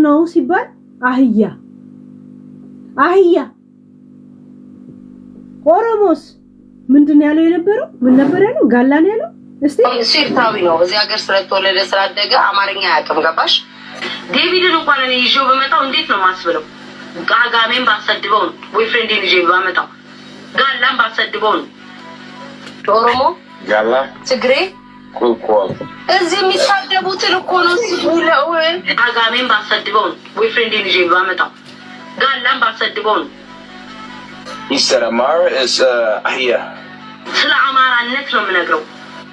ምንድነው ሲባል አህያ ኦሮሞስ ምንድነው ያለው የነበረው ምን ነበር ያለው ጋላን ያለው እስቲ ሲርታዊ ነው እዚህ ሀገር ስለተወለደ ስላደገ አማርኛ ያቀም ገባሽ ዴቪድን እንኳን እኔ ይዤው በመጣው እንዴት ነው ማስብለው ጋጋሜን ባሰድበው ቦይፍሬንዴን ይዤ በመጣው ጋላን ባሰድበው ኦሮሞ ጋላ ትግሬ ኩልኩል እዚህ የሚሳደቡትን እኮ ነው ሲውለው ጋጋሜን ባሰድበው ቦይፍሬንዴን ይዤ በመጣው ጋላን ባሰድበው He said Amara is Ahia. ስለ አማራነት ነው የምነግረው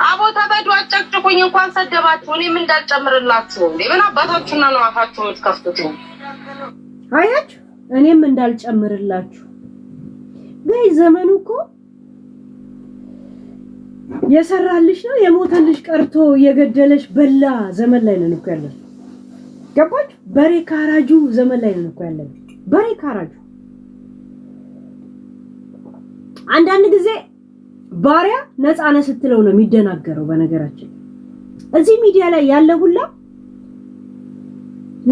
አቦ ተበዱ አጨቅጭቁኝ እንኳን ሰደባችሁ እኔ ምን እንዳልጨምርላችሁ ለምን አባታችሁና ነው አፋችሁ የምትከፍቱት አያችሁ እኔም እንዳልጨምርላችሁ በይ ዘመኑ እኮ የሰራልሽ ነው የሞተልሽ ቀርቶ የገደለሽ በላ ዘመን ላይ ነን እኮ ያለን ገባችሁ በሬ ካራጁ ዘመን ላይ ነን እኮ ያለን በሬ ካራጁ አንዳንድ ጊዜ ባሪያ ነፃነ ስትለው ነው የሚደናገረው በነገራችን እዚህ ሚዲያ ላይ ያለ ሁላ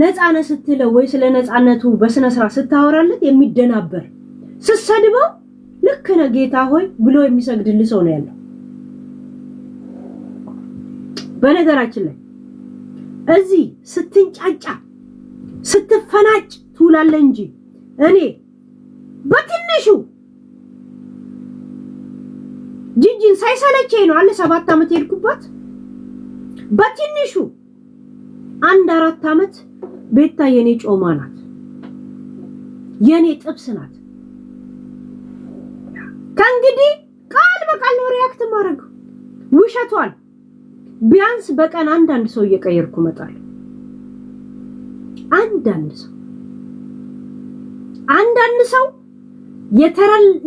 ነፃነ ስትለው ወይ ስለ ነፃነቱ በስነ ስርዓት ስታወራለት የሚደናበር ስሰድበው ልክ ነው ጌታ ሆይ ብሎ የሚሰግድልህ ሰው ነው ያለው በነገራችን ላይ እዚህ ስትንጫጫ ስትፈናጭ ትውላለህ እንጂ እኔ በትንሹ ጂጂን ሳይሰለቸኝ ነው አለ 7 አመት ሄድኩባት በትንሹ 1-4 አመት ቤታ የኔ ጮማ ናት የኔ ጥብስ ናት ከእንግዲህ ቃል በቃል ነው ሪአክት ማድረግ ውሸቷል ቢያንስ በቀን አንዳንድ ሰው እየቀየርኩ መጣለሁ አንዳንድ ሰው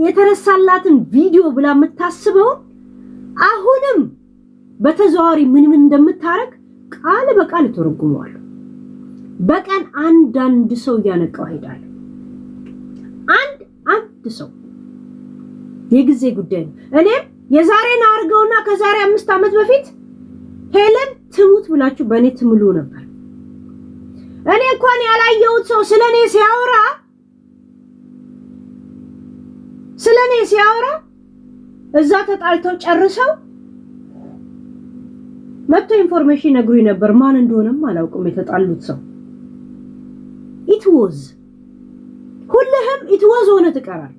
የተረሳላትን ቪዲዮ ብላ የምታስበው አሁንም በተዘዋዋሪ ምን እንደምታረግ ቃል በቃል ተረጉሟል በቀን አንዳንድ ሰው ያነቀው ሄዳል አንድ ሰው የጊዜ ጉዳይ ነው እኔም የዛሬን አርገውና ከዛሬ 5 አመት በፊት ሄለን ትሙት ብላችሁ በእኔ ትምሉ ነበር እኔ እንኳን ያላየሁት ሰው ስለኔ ሲያወራ እዛ ተጣልተው ጨርሰው መጥቶ ኢንፎርሜሽን ነግሩኝ ነበር ማን እንደሆነም አላውቅም የተጣሉት ሰው it was ሁሉም it was ሆነ ተቀራል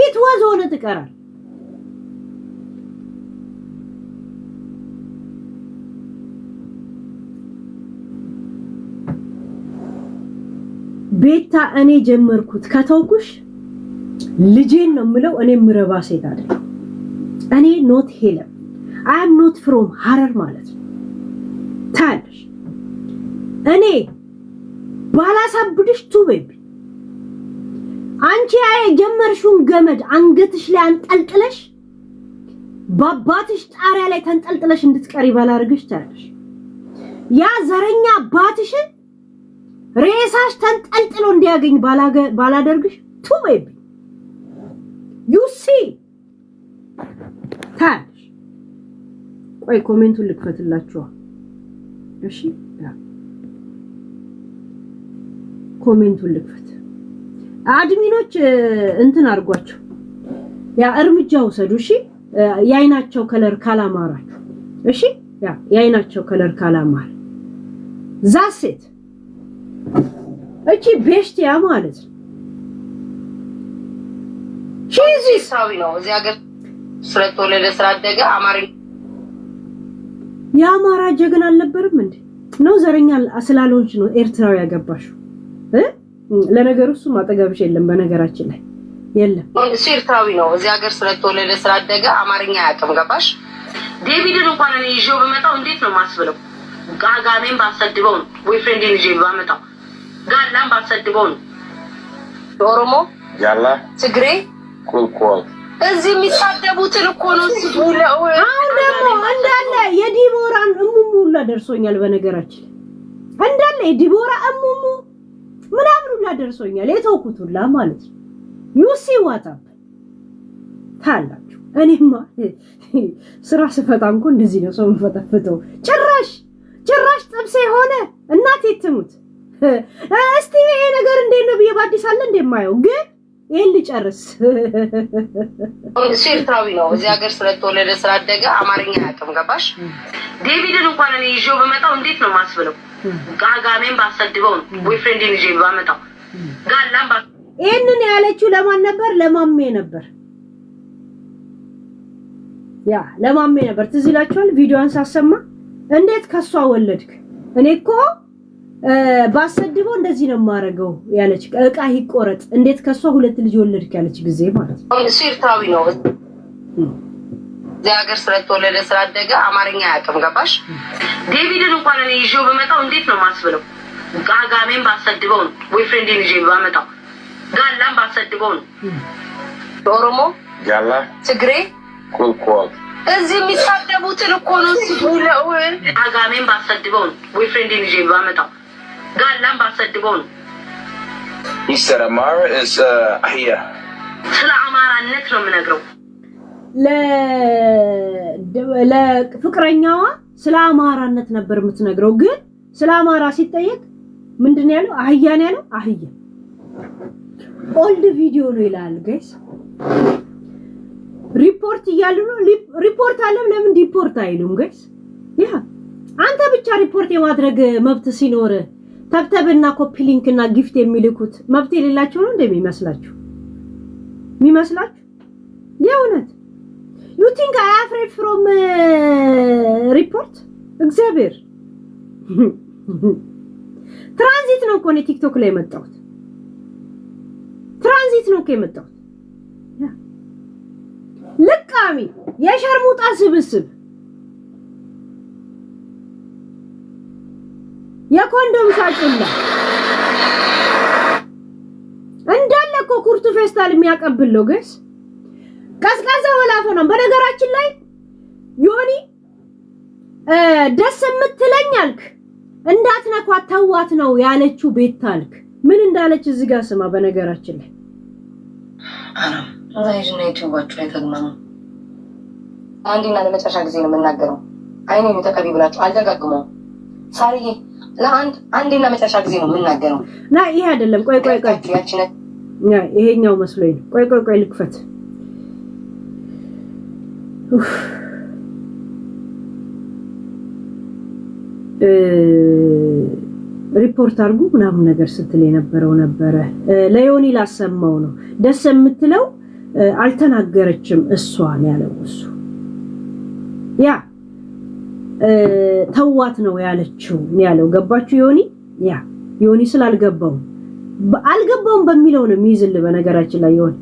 it was ሆነ ተቀራል ቤታ እኔ ጀመርኩት ከተውኩሽ ልጄን ነው ምለው እኔ ምረባ ሴት አይደለም እኔ ኖት ሄለን I am not from ሐረር ማለት ነው ታልሽ እኔ ባላሳብድሽ ቱቤብ አንቺ ጀመርሽውን ገመድ አንገትሽ ላይ አንጠልጥለሽ ባባትሽ ጣሪያ ላይ ተንጠልጥለሽ እንድትቀሪ ባላርግሽ ታልሽ ያ ዘረኛ አባትሽ ሬሳሽ ተንጠልጥሎ እንዲያገኝ ባላደርግሽ ቱቤብ you see ታልሽ ቆይ ኮሜንቱን ልክፈትላችሁ እሺ ኮሜንቱን ልክፈት አድሚኖች እንትን አርጓቸው ያ እርምጃ ወሰዱ እሺ ያይናቸው ከለር ካላማራችሁ እሺ ያይናቸው ከለር ካላማር ዛሴት እቺ ቤሽቲያ ማለት ቺዚ ሳዊ ነው እዚህ ሀገር ስለተወለደ ስላደገ አማርኛ ያማራ ጀግና አልነበርም እንዴ ነው ዘረኛ ስላልሆንሽ ነው ኤርትራው ያገባሽው ለነገሩ እሱ ማጠገብሽ የለም በነገራችን ላይ የለም ኤርትራዊ ነው እዚህ ሀገር ስለተወለደ ስላደገ አማርኛ ያቀም ገባሽ ዴቪድን እንኳን እኔ ይዤው በመጣው እንዴት ነው ማስብለው ጋጋሜን ባሰድበው ቦይፍሬንዴን ይዤ በመጣው ጋላን ባሰድበው ኦሮሞ ጋላ ትግሬ ኩልኩል እዚህ የሚሳደቡትን እኮ ነው ሲውለው አሁን ደግሞ እንዳለ የዲቦራን እሙሙላ ደርሶኛል በነገራችን እንዳለ የዲቦራ እሙሙ ምናምን ሁላ ደርሶኛል የተውኩት ሁላ ማለት ነው ዩሲ ዋታፕ ታላችሁ እኔማ ስራ ስፈታ እንኳን እንደዚህ ነው ሰው መፈተፈተው ጭራሽ ጥብሴ ሆነ እናቴ ትሙት እስቲ ይሄ ነገር እንዴት ነው በየባዲስ አለ እንደማየው ግን ይሄን ልጨርስ ኤርትራዊ ነው እዚህ ሀገር ስለተወለደ ስላደገ አማርኛ ያውቅም ገባሽ ዴቪድን እንኳን እኔ ይዤው በመጣው እንዴት ነው ማስብለው ጋጋሜን ባሰድበው ቦይፍሬንድን ይዤ በመጣው ጋላም ይሄንን ያለችው ለማን ነበር ለማሜ ነበር ያ ለማሜ ነበር ትዝ ይላችኋል ቪዲዮን ሳሰማ እንዴት ከሷ ወለድክ እኔ እኮ ባሰድበው እንደዚህ ነው ማረገው ያለች እቃ ይቆረጥ እንዴት ከሷ ሁለት ልጅ ወለድክ ያለች ጊዜ ማለት ነው ኤርትራዊ ነው እዚህ ሀገር ስለተወለደ ስላደገ አማርኛ ያውቅም ገባሽ ዴቪድን እንኳን እኔ ይዤው በመጣው እንዴት ነው ማስብለው ጋጋሜን ባሰድበው ቦይፍሬንድን ይዤ በመጣው ጋላም ባሰድበው ኦሮሞ ጋላ ትግሬ ኩልኩል እዚህ የሚሳደቡትን እኮ ነው ሲሉለው ጋጋሜን ባሰድበው ቦይፍሬንድን ይዤ በመጣው ጋላም ባሰድበው He said Amara is Ahia. ስለ አማራነት ነው የምነግረው ለፍቅረኛዋ ስለ አማራነት ነበር የምትነግረው ግን ስለ አማራ ሲጠየቅ ምንድነው ያለው አህያን ያለው አህያ ኦልድ ቪዲዮ ነው ይላል ጋይስ ሪፖርት ይያሉ ነው ሪፖርት አለም ለምን ዲፖርት አይሉም ጋይስ ያ አንተ ብቻ ሪፖርት የማድረግ መብት ሲኖር ተብተብና ኮፒ ሊንክና ጊፍት የሚልኩት መብት የሌላቸው ነው እንደሚመስላችሁ የእውነት you think I am afraid from report እግዚአብሔር ትራንዚት ነው እኮ ነው ቲክቶክ ላይ መጣሁት ትራንዚት ነው ከመጣሁት ለቃሚ የሸርሙጣ ስብስብ የኮንዶም ሻጭላ እንዳለ እኮ ኩርቱ ፌስታል የሚያቀብለው ገስ ቀዝቃዛ ወላፈ ነው በነገራችን ላይ ዮኒ ደስ የምትለኛልክ እንዳትነኳት ተዋት ነው ያለችው ቤታልክ ምን እንዳለች እዚህ ጋር ስማ በነገራችን ላይ ዛይጅ ነው ዩቲዩባችሁ ላይ ተግማሙ አንዲና ለመጨረሻ ጊዜ ነው የምናገረው አይኔ ተቀቢ ብላችሁ አልደጋግመው ሳሪዬ አንዲና መጨረሻ ጊዜ ነው የምናገረው ና ይሄ አይደለም ቆይ ይሄኛው መስሎኝ ቆይ ልክፈት ሪፖርት አድርጉ ምናምን ነገር ስትል የነበረው ነበረ ለዮኒ ላሰማው ነው ደስ የምትለው አልተናገረችም እሷን ያለው እሱ ያ ተዋት ነው ያለችው ያለው ገባችሁ ዮኒ አልገባውም በሚለው ነው የሚይዝል በነገራችን ላይ ዮኒ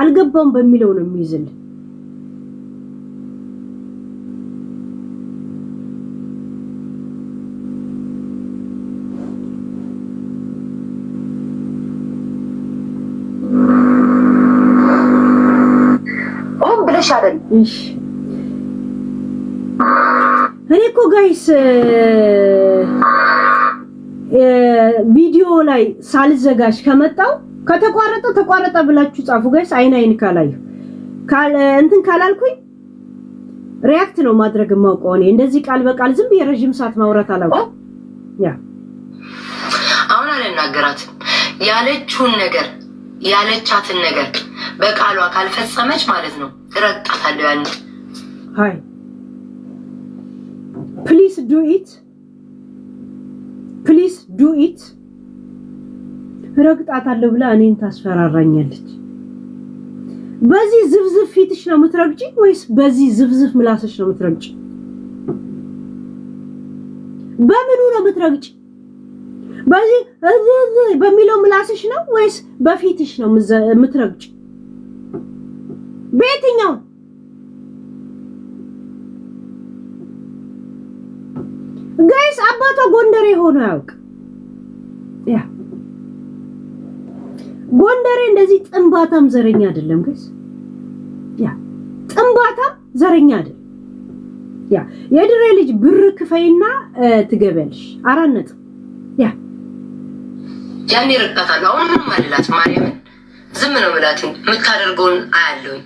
አልገባውም በሚለው ነው የሚይዝል እሺ እኔ እኮ ጋይስ ቪዲዮ ላይ ሳልዘጋጅ ከመጣው ተቋረጠ ብላችሁ ጻፉ ጋይስ አይን ካላዩ እንትን ካላልኩኝ ሪአክት ነው ማድረግ ማውቀው እኔ እንደዚህ ቃል በቃል ዝም የረጅም ሰዓት ማውራት አላውቅም ያ አሁን አልናገራት ያለችውን ነገር ያለቻትን ነገር በቃሏ ካልፈጸመች ማለት ነው ረጣታለሁ ያን ሃይ please do it ረግጣታለሁ ብላ እኔን ታስፈራራኛለች በዚህ ዝብዝብ ፊትሽ ነው የምትረግጪ ወይስ በዚህ ዝብዝብ ምላስሽ ነው የምትረግጪ በምኑ ነው የምትረግጪ በዚህ በሚለው ምላስሽ ነው ወይስ በፊትሽ ነው የምትረግጪ በየትኛው ጋይስ አባቷ ጎንደሬ ሆኖ ያውቅ ያ ጎንደሬ እንደዚህ ጥንባታም ዘረኛ አይደለም ጋይስ ያ ጥንባታም ዘረኛ አይደለም ያ የድሬ ልጅ ብር ክፈይና ትገበልሽ አራነት ያ ያኔ ረጣታለሁ አሁን ምንም አልላት ማርያምን ዝም ነው ብላትኝ የምታደርገውን አያለሁኝ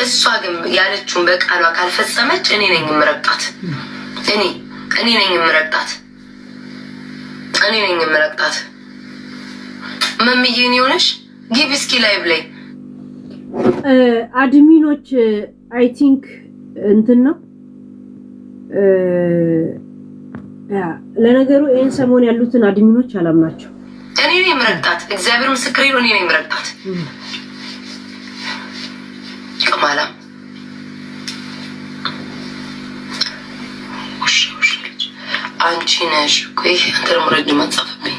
እሷ ግን ያለችውን በቃሏ ካልፈጸመች እኔ ነኝ ምረጣት እኔ እኔ ነኝ የምረግጣት መምዬን ይሆነሽ ጊቭ እስኪ ላይቭ ላይ አድሚኖች አይ ቲንክ እንትን ነው ለነገሩ ይሄን ሰሞን ያሉትን አድሚኖች አላምናቸው። እኔ ነኝ የምረግጣት እግዚአብሔር ምስክሬ ነው። እኔ ነኝ የምረግጣት ከማላ አንቺ ነሽ ቆይ አንተም ረጅ ማጻፍብኝ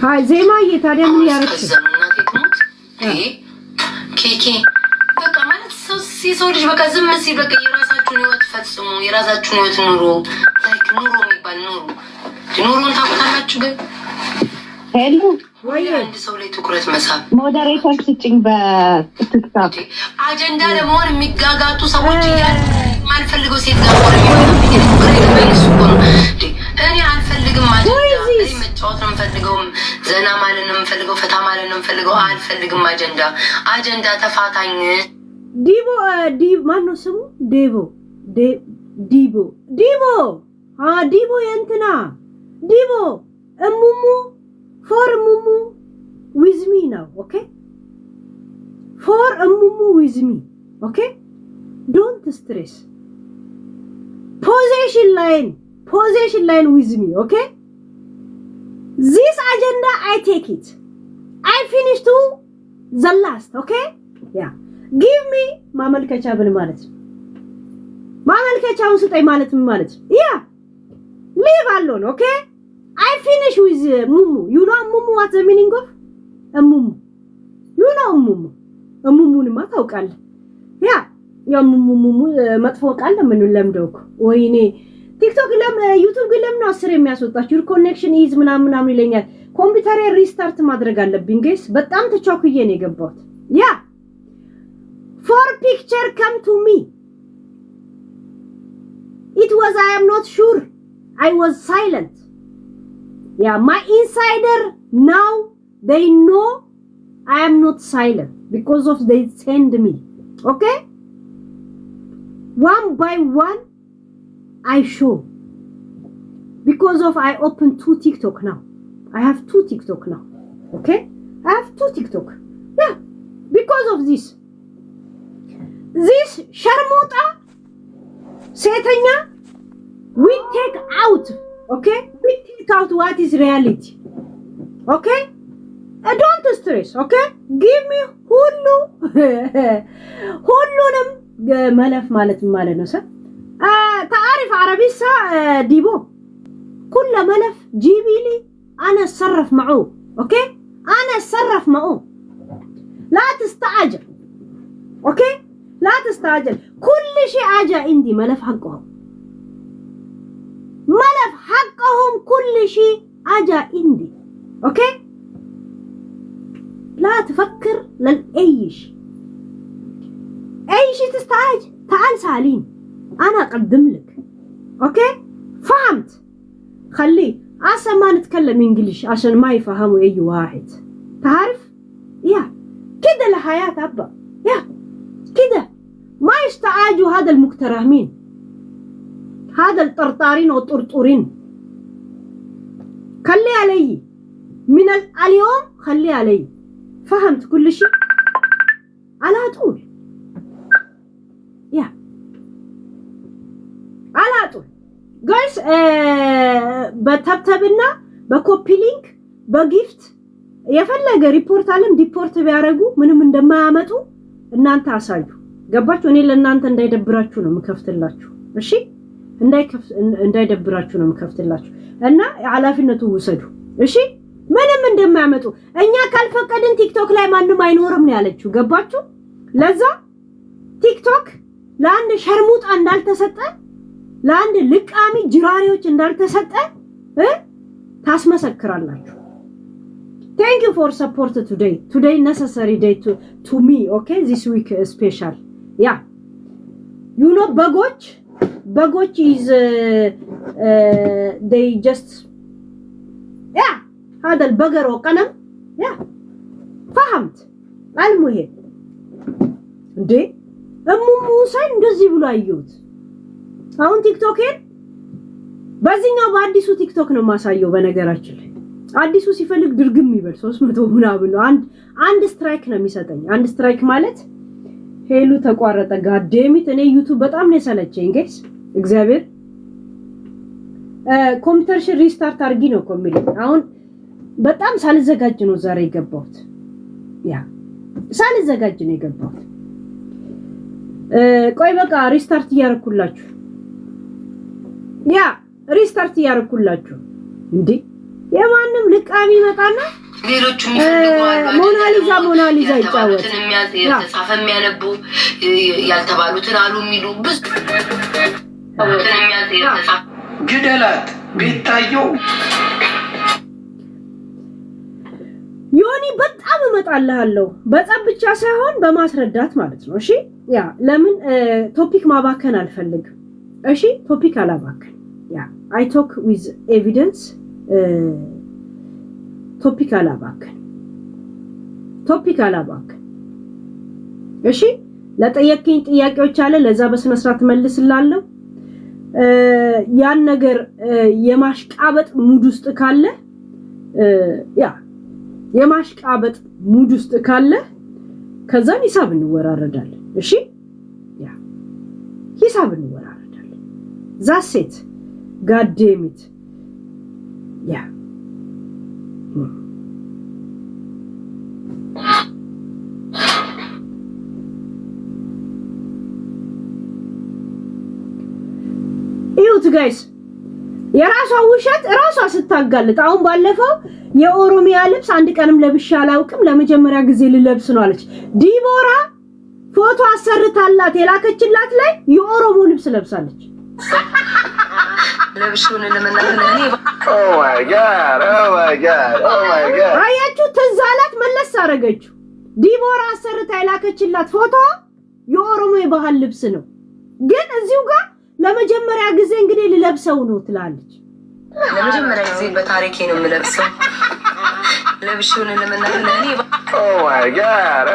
ሃይ ዜማዬ ታዲያ ምን ያረክሽ ኬኬ በቃ ማለት ሰው ልጅ በቃ ዝም ሲል በቃ የራሳችሁን ህይወት ፈጽሙ፣ የራሳችሁን ህይወት ኑሩ። ላይክ ኑሮ የሚባል ኑሮን ታውቃላችሁ ግን ሄሎ ወይ አንድ ሰው ላይ ትኩረት መሳብ ሞዴሬተር ስጭኝ በቲክቶክ አጀንዳ ለመሆን የሚጋጋጡ ሰዎች እያሉ ማልፈልገው ሴት ጋር ወሬ ነው። እኔ አልፈልግም አጀንዳ እኔ መጫወት ነው የምፈልገው፣ ዘና ማለት ነው የምፈልገው፣ ፈታ ማለት ነው የምፈልገው። አልፈልግም አጀንዳ ተፋታኝ። ማነው ስሙ? ዲቦ የእንትና ዲቦ እሙሙ ፎር እሙሙ with me now, okay? For እሙሙ with me, okay? Don't stress. Position line with me, okay? This agenda I take it. I finish to the last, okay? Yeah. Give me ማመልከቻ ብል ማለት ማመልከቻውን ስጠኝ ማለት ምን ማለት? Yeah. Leave alone, okay? I finish with Mumu. You know Mumu, what's the meaning of? Mumu. You know Mumu. Mumu ታውቃለህ? ያ ሙሙ መጥፎ ቃል ለምን ለምደውኩ ወይኔ ቲክቶክ ዩቲዩብ ለምን አስር የሚያስወጣችሁ ኮኔክሽን ኢዝ ምናምን ይለኛል። ኮምፒውተሬ ሪስታርት ማድረግ አለብኝ ጋይስ። በጣም ተቻኩዬ ነው የገባሁት። ያ for picture come to me. It was I am not sure. I was silent. Yeah, my insider now they know I am not silent because of they send me. Okay? One by one I show. Because of I open 2 TikTok now. I have 2 TikTok now. Okay? I have 2 TikTok. Yeah. Because of this. This sharmota setanya we take out. Okay? We take out what is reality. Okay? Don't stress. Okay? Give me ሁሉንም መለፍ ማለት ነው ሰ تعرف عربي ديبو كل ملف جيبي لي انا اتصرف معه. اوكي انا اتصرف معه. لا تستعجل. اوكي لا تستعجل. كل شيء اجى عندي ملف حقهم كل شيء اجى عندي. اوكي لا تفكر للأيش اي شيء تستعجل. تعال سالين انا اقدم لك. اوكي فهمت؟ خليه عسى ما نتكلم انجليش عشان ما يفهموا اي واحد. تعرف؟ يا كده الحياة ابا. يا كده ما يستعاجوا هذا المقترحين هذا الطرطارين والطرطورين. خليه علي من اليوم خليه علي. فهمت كل شيء على طول. يا على طول جايز በተብተብና በኮፒ ሊንክ በጊፍት የፈለገ ሪፖርት አለም ዲፖርት ቢያረጉ ምንም እንደማያመጡ እናንተ አሳዩ። ገባችሁ? እኔ ለእናንተ እንዳይደብራችሁ ነው የምከፍትላችሁ። እሺ እንዳይደብራችሁ ነው የምከፍትላችሁ እና ኃላፊነቱ ውሰዱ። እሺ ምንም እንደማያመጡ እኛ ካልፈቀድን ቲክቶክ ላይ ማንም አይኖርም ነው ያለችው። ገባችሁ? ለዛ ቲክቶክ ለአንድ ሸርሙጣ እንዳልተሰጠ ለአንድ ልቃሚ ጅራሪዎች እንዳልተሰጠ ታስመሰክራላችሁ። Thank you for support today. Today necessary day to me, okay? This week special. Yeah. You know Bagoch is they just yeah. هذا البقر وقنم. Yeah. فهمت؟ المهم. دي ሳይ እንደዚህ ብሎ አየሁት። አሁን ቲክቶክን በዚህኛው በአዲሱ ቲክቶክ ነው ማሳየው። በነገራችን ላይ አዲሱ ሲፈልግ ድርግም ይበል 300 ምናምን ነው አንድ ስትራይክ ነው የሚሰጠኝ። አንድ ስትራይክ ማለት ሄሉ ተቋረጠ። ጋዴሚት እኔ ዩቲዩብ በጣም ነው የሰለቸኝ ጋይስ። እግዚአብሔር ኮምፒውተርሽን ሪስታርት አድርጊ ነው እኮ የሚለኝ። አሁን በጣም ሳልዘጋጅ ነው ዛሬ የገባሁት። ሳልዘጋጅ ነው የገባሁት። ቆይ በቃ ሪስታርት እያደረኩላችሁ ሪስታርት እያደረኩላችሁ እንዴ የማንም ልቃሚ መጣና ሌሎቹ ሞናሊዛ ይጫወት የተጻፈ የሚያነቡ ያልተባሉትን አሉ የሚሉ ብዙ ግደላት ቤታየው ዮኒ በጣም እመጣልሃለሁ። በጣም ብቻ ሳይሆን በማስረዳት ማለት ነው። እሺ ለምን ቶፒክ ማባከን አልፈልግም። እሺ ቶፒክ አላባከን። I talk with evidence. ቶፒክ አላባከን። እሺ ለጠየቅኝ ጥያቄዎች አለ ለዛ በስነ ስርዓት መልስላለሁ። ያን ነገር የማሽቃበጥ ሙድ ውስጥ ካለ የማሽቃበጥ ሙድ ውስጥ ካለ ከዛን ሂሳብ እንወራረዳለን። እሺ ሂሳብ እንወራረዳለን። ዛሴት ጋዴሚት ይሁት ጋይስ የራሷ ውሸት ራሷ ስታጋልጥ። አሁን ባለፈው የኦሮሚያ ልብስ አንድ ቀንም ለብሻ አላውቅም ለመጀመሪያ ጊዜ ልለብስ ነው አለች። ዲቦራ ፎቶ አሰርታላት የላከችላት ላይ የኦሮሞ ልብስ ለብሳለች። ለብሽውን ለመናገር Oh my god. አያችሁ ትዛላት መለስ አረገችው። ዲቦራ አሰርታ የላከችላት ፎቶ የኦሮሞ የባህል ልብስ ነው። ግን እዚሁ ጋር ለመጀመሪያ ጊዜ እንግዲህ ልለብሰው ነው ትላለች። ለመጀመሪያ ጊዜ በታሪኬ ነው የምለብሰው ለብሽውን ለመናገር Oh my god.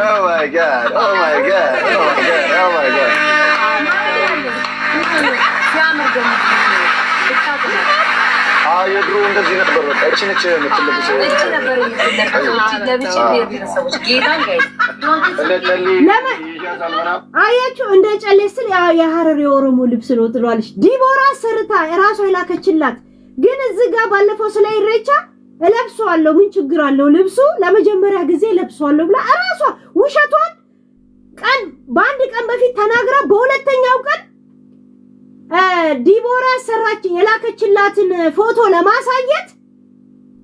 የድሮ እንደዚህ ነበር። በቃ እቺ ነች የምትለብሰው። አያችሁ እንደ ጨሌ ስል የሐረር የኦሮሞ ልብስ ነው ትሏለች። ዲቦራ ሰርታ ራሷ የላከችላት። ግን እዚህ ጋር ባለፈው ስለ ኢሬቻ እለብሰዋለሁ ምን ችግር አለው ልብሱ ለመጀመሪያ ጊዜ ለብሰዋለሁ ብላ ራሷ ውሸቷን በአንድ ቀን በፊት ተናግራ በሁለተኛው ቀን ዲቦራ ሰራች የላከችላትን ፎቶ ለማሳየት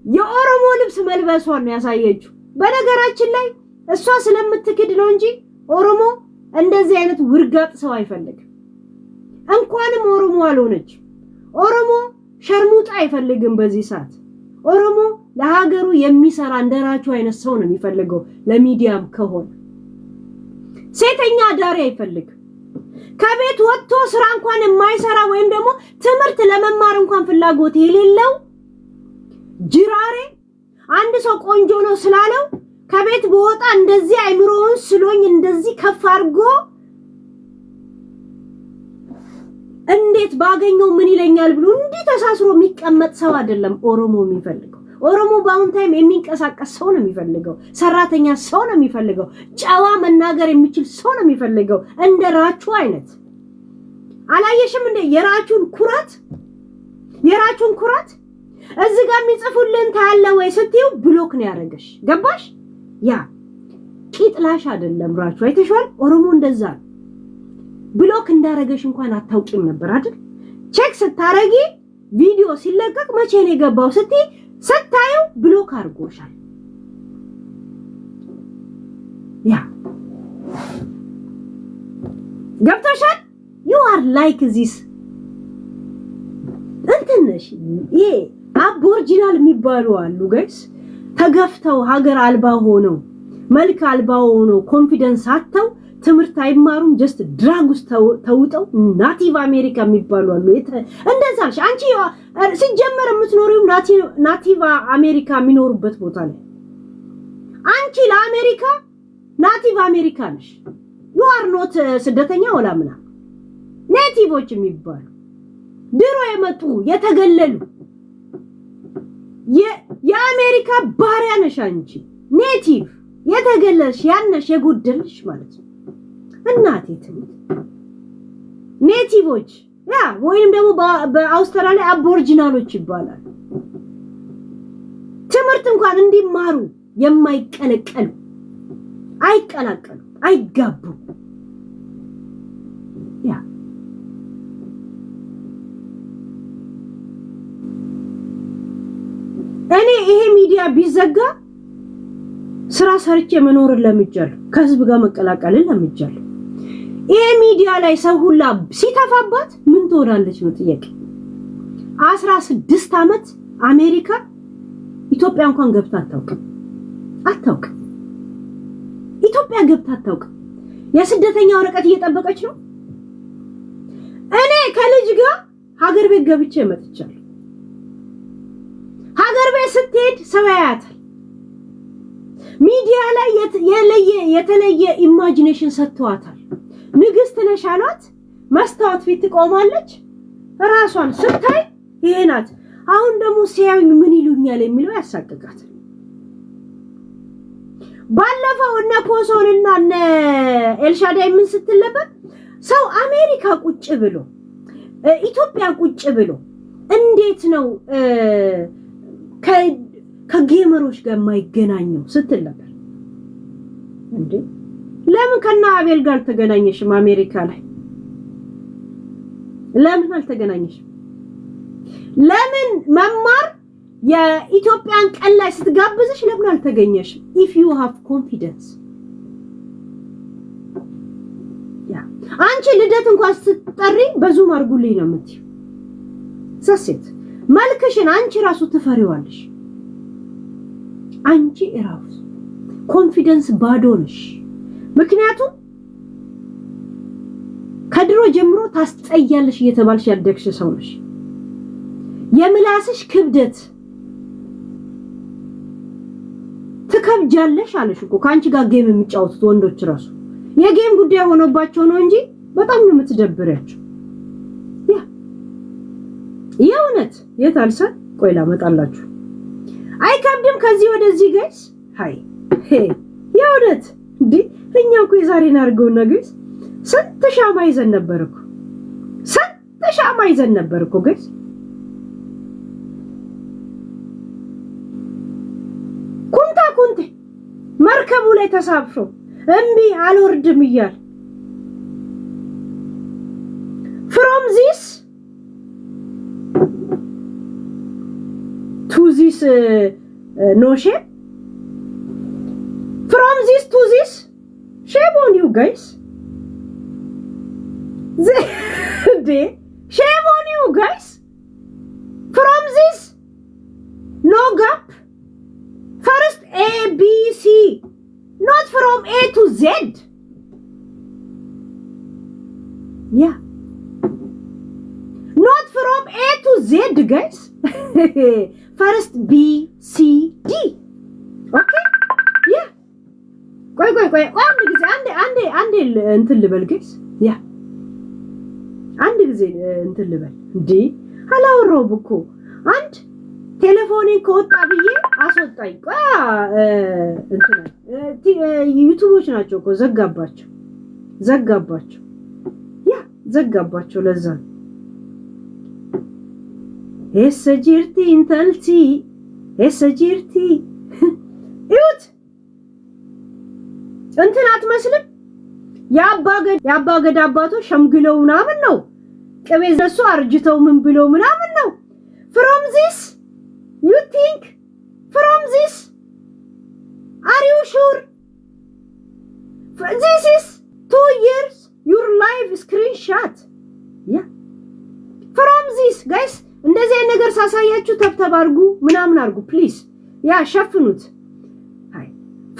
የኦሮሞ ልብስ መልበሷን ነው ያሳየችው። በነገራችን ላይ እሷ ስለምትክድ ነው እንጂ ኦሮሞ እንደዚህ አይነት ውርጋጥ ሰው አይፈልግም። እንኳንም ኦሮሞ አልሆነች። ኦሮሞ ሸርሙጣ አይፈልግም። በዚህ ሰዓት ኦሮሞ ለሀገሩ የሚሰራ እንደራቸው አይነት ሰው ነው የሚፈልገው። ለሚዲያም ከሆነ ሴተኛ ዳሪ አይፈልግም። ከቤት ወጥቶ ስራ እንኳን የማይሰራ ወይም ደግሞ ትምህርት ለመማር እንኳን ፍላጎት የሌለው ጅራሬ አንድ ሰው ቆንጆ ነው ስላለው ከቤት በወጣ እንደዚህ አይምሮውን ስሎኝ እንደዚህ ከፍ አድርጎ እንዴት ባገኘው ምን ይለኛል ብሎ እንዲህ ተሳስሮ የሚቀመጥ ሰው አይደለም ኦሮሞ የሚፈልገው። ኦሮሞ በአሁን ታይም የሚንቀሳቀስ ሰው ነው የሚፈልገው። ሰራተኛ ሰው ነው የሚፈልገው። ጨዋ መናገር የሚችል ሰው ነው የሚፈልገው። እንደራቹ አይነት አላየሽም እንደ የራቹን ኩራት እዚህ ጋር የሚጽፉልን ታያለ ወይ ስትዩ ብሎክ ነው ያረጋሽ። ገባሽ? ያ ቂጥላሽ አይደለም ራቹ አይተሽዋል። ኦሮሞ እንደዛ ብሎክ እንዳረጋሽ እንኳን አታውቂም ነበር አይደል? ቼክ ስታረጊ ቪዲዮ ሲለቀቅ መቼ ነው የገባው ስትይ ስታዩ ብሎክ አድርጎሻል። ያ ገብቶሻል? you are like this እንትነሽ ይሄ አቦርጂናል የሚባሉ አሉ ጋይስ ተገፍተው ሀገር አልባ ሆነው መልክ አልባ ሆነው ኮንፊደንስ አጥተው ትምህርት አይማሩም ጀስት ድራግ ውስጥ ተውጠው ናቲቭ አሜሪካ የሚባሉ አሉ። እንደዛልሽ አንቺ ሲጀመር የምትኖሪው ናቲቭ አሜሪካ የሚኖሩበት ቦታ ላይ አንቺ ለአሜሪካ ናቲቭ አሜሪካ ነሽ። you are not ስደተኛ ወላ ምና ኔቲቮች የሚባሉ ድሮ የመጡ የተገለሉ የአሜሪካ ባሪያ ነሽ አንቺ ኔቲቭ የተገለልሽ ያነሽ የጎደልሽ ማለት ነው እናቴ ትምት ኔቲቮች ያ ወይንም ደግሞ በአውስትራሊያ አቦሪጂናሎች ይባላል ትምህርት እንኳን እንዲማሩ የማይቀለቀሉ አይቀላቀሉ አይጋቡ ያ እኔ ይሄ ሚዲያ ቢዘጋ ስራ ሰርቼ መኖር ለምጃለሁ ከህዝብ ጋር መቀላቀል ለምጃለሁ ይሄ ሚዲያ ላይ ሰው ሁላ ሲተፋባት ምን ትሆናለች ነው ጥያቄ 16 አመት አሜሪካ ኢትዮጵያ እንኳን ገብታ አታውቅም ኢትዮጵያ ገብታ አታውቅም የስደተኛ ወረቀት እየጠበቀች ነው እኔ ከልጅ ጋር ሀገር ቤት ገብቼ መጥቻለሁ ሀገር ቤት ስትሄድ ሰው ያያታል ሚዲያ ላይ የተለየ ኢማጂኔሽን ሰጥቷታል ንግስት ነሽ አሏት መስታወት ፊት ቆማለች ራሷን ስታይ ይሄ ናት አሁን ደግሞ ሲያዩኝ ምን ይሉኛል የሚለው ያሳቀቃታል ባለፈው እነ ኮሶልና እነ ኤልሻዳይ ምን ስትለበት ሰው አሜሪካ ቁጭ ብሎ ኢትዮጵያ ቁጭ ብሎ እንዴት ነው ከጌመሮች ጋር የማይገናኘው ስትል ነበር እንዴ ለምን ከና አቤል ጋር ተገናኘሽም አሜሪካ ላይ ለምን አልተገናኘሽም ለምን መማር የኢትዮጵያን ቀን ላይ ስትጋብዝሽ ለምን አልተገኘሽም if you have confidence ያ አንቺ ልደት እንኳን ስትጠሪ በዙም አርጉልኝ ነው የምትይው ሰሴት መልክሽን አንቺ ራሱ ትፈሪዋለሽ አንቺ ራሱ ኮንፊደንስ ባዶ ነሽ ምክንያቱም ከድሮ ጀምሮ ታስጠያለሽ እየተባልሽ ያደግሽ ሰው ነሽ የምላስሽ ክብደት ትከብጃለሽ አለሽ እኮ ካንቺ ጋር ጌም የሚጫወቱት ወንዶች ራሱ የጌም ጉዳይ ሆኖባቸው ነው እንጂ በጣም ነው የምትደብሪያቸው ያ የእውነት የታልሰ ቆይ ላመጣላችሁ አይከብድም ከዚህ ወደዚህ ጋይስ ሃይ የእውነት እንዴ እኛ እኮ የዛሬን አድርገውና ጋይስ ስንት ሻማ ይዘን ነበር እኮ ጋይስ ኩንቴ መርከቡ ላይ ተሳፍሮ እምቢ አልወርድም ይያል from this to this no shame from this to this shame on you guys shame on you guys from this no gap first A B C not from A to Z yeah not from A to Z guys first B C D okay yeah ቆይ አንዴ እንትን ልበል guys yeah አንድ ጊዜ እንትን ልበል እንዴ አላወራሁም እኮ አንድ ቴሌፎኔ ከወጣ ብዬ አስወጣኝ እንትን ዩቲዩቦች ናቸው እኮ ዘጋባቸው ለዛ ኤሰጂርቲ ኢንተልቲ ኤሰጂርቲ ይሁት እንትን አትመስልም ያባገድ አባቶች ሸምግለው ምናምን ነው ቅቤ ዘሱ አርጅተው ምን ብለው ምናምን ነው from this you think from this are you sure this is 2 years your live screenshot yeah from this guys እንደዚህ አይነት ነገር ሳሳያችሁ ተብተብ አርጉ ምናምን አርጉ ፕሊዝ ያ ሸፍኑት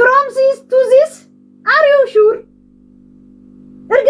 from this to this are you sure